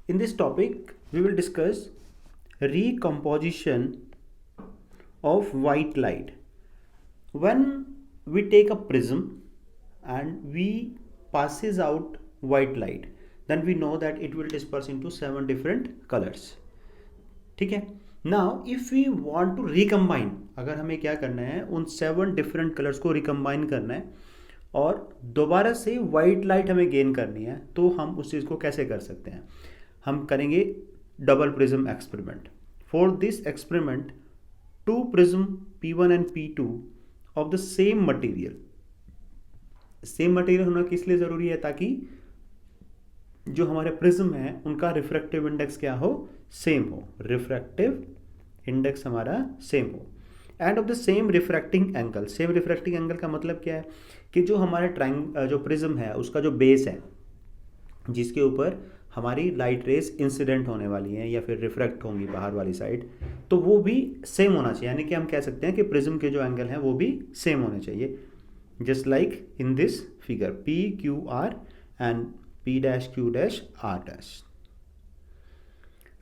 In this topic, we will discuss recomposition of white light. When we take a prism and we passes out white light, then we know that it will disperse into 7 different colors. ठीक है. Now if we want to recombine, अगर हमें क्या करना है, उन 7 different colors को recombine करना है और दोबारा से white light हमें गेन करनी है, तो हम उस चीज़ को कैसे कर सकते हैं. हम करेंगे double prism experiment. For this experiment 2 prism P1 and P2 of the same material. Same material होना किस लिए ज़रूरी है, ताकि जो हमारे प्रिज्म है उनका रिफ्रैक्टिव इंडेक्स क्या हो, सेम हो. रिफ्रैक्टिव इंडेक्स हमारा सेम हो. End of the same refracting angle. Same refracting angle का मतलब क्या है कि जो हमारे जो प्रिज्म है उसका जो बेस है जिसके ऊपर हमारी लाइट रेज इंसिडेंट होने वाली हैं या फिर रिफ्रैक्ट होंगी बाहर वाली साइड, तो वो भी सेम होना चाहिए. यानी कि हम कह सकते हैं कि प्रिज्म के जो एंगल हैं वो भी सेम होने चाहिए. Just like in this figure P Q R and P dash Q dash R dash.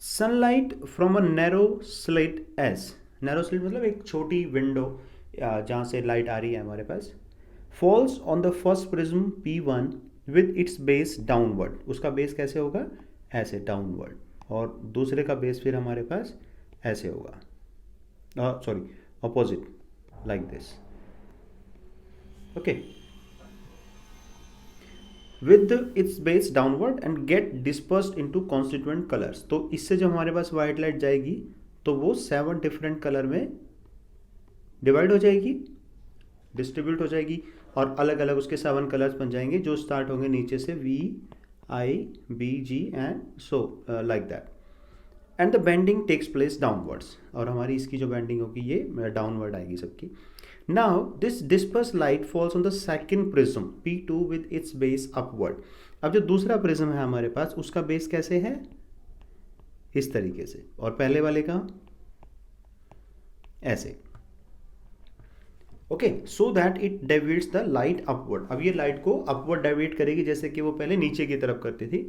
Sunlight from a narrow slit S. Narrow slit मतलब एक छोटी विंडो जहाँ से लाइट आ रही है हमारे पास. Falls on the first prism P1 with its base downward. उसका बेस कैसे होगा, ऐसे डाउनवर्ड. और दूसरे का बेस फिर हमारे पास ऐसे होगा, sorry opposite, like this. Okay. With its base downward and get dispersed into constituent colours. तो इससे जब हमारे पास वाइट लाइट जाएगी तो वो 7 डिफरेंट कलर में डिवाइड हो जाएगी, डिस्ट्रीब्यूट हो जाएगी और अलग अलग उसके 7 कलर्स बन जाएंगे जो स्टार्ट होंगे नीचे से V, I, B, G and so like that. And the bending takes place downwards. और हमारी इसकी जो बेंडिंग होगी ये डाउनवर्ड आएगी सबकी. Now this disperse light falls on the second prism P2 with its base upward. अब जो दूसरा प्रिज्म है हमारे पास उसका बेस कैसे है, इस तरीके से, और पहले वाले का ऐसे. Okay, so that it deviates the light upward. अब ये लाइट को अपवर्ड डेविएट करेगी जैसे कि वो पहले नीचे की तरफ करती थी.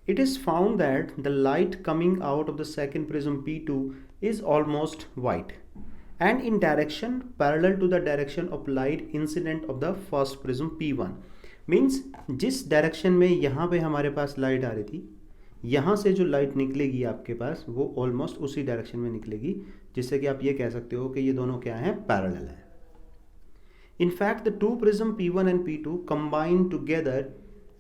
It is found that the light coming out of the second prism P2 is almost white and in direction parallel to the direction of light incident of the first prism P1. Means जिस direction में यहाँ पे हमारे पास light आ रही थी, यहाँ से जो लाइट निकलेगी आपके पास वो ऑलमोस्ट उसी डायरेक्शन में निकलेगी, जिससे कि आप ये कह सकते हो कि ये दोनों क्या हैं, पैरेलल हैं. In fact, the 2 prism P1 and P2 combined together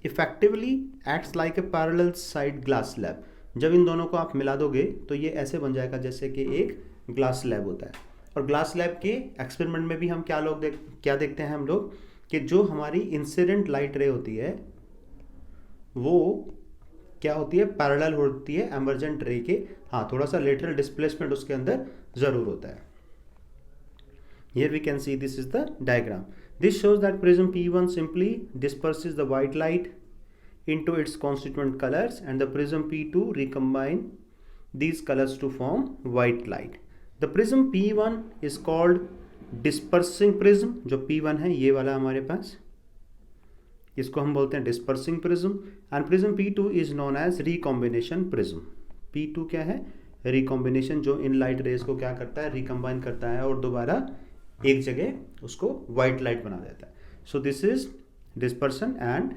effectively acts like a parallel side glass slab. जब इन दोनों को आप मिला दोगे तो ये ऐसे बन जाएगा जैसे कि एक ग्लास स्लैब होता है. और ग्लास स्लैब के एक्सपेरिमेंट में भी हम क्या देखते हैं हम लोग, कि जो हमारी इंसिडेंट लाइट रे होती है वो क्या होती है, पैरेलल होती है एमर्जेंट रे के. हाँ, थोड़ा सा लेटरल डिस्प्लेसमेंट उसके अंदर ज़रूर होता है. Here we can see this is the diagram. This shows that prism P1 simply disperses the white light into its constituent colors and the prism P2 recombine these colors to form white light. The prism P1 is called dispersing prism. जो P1 है ये वाला हमारे पास, इसको हम बोलते हैं dispersing prism. And prism P2 is known as recombination prism. P2 क्या है, recombination, जो इन लाइट रेज को क्या करता है, recombine करता है और दोबारा एक जगह उसको वाइट लाइट बना देता है. So this is dispersion and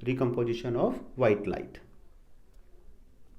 recomposition of white light.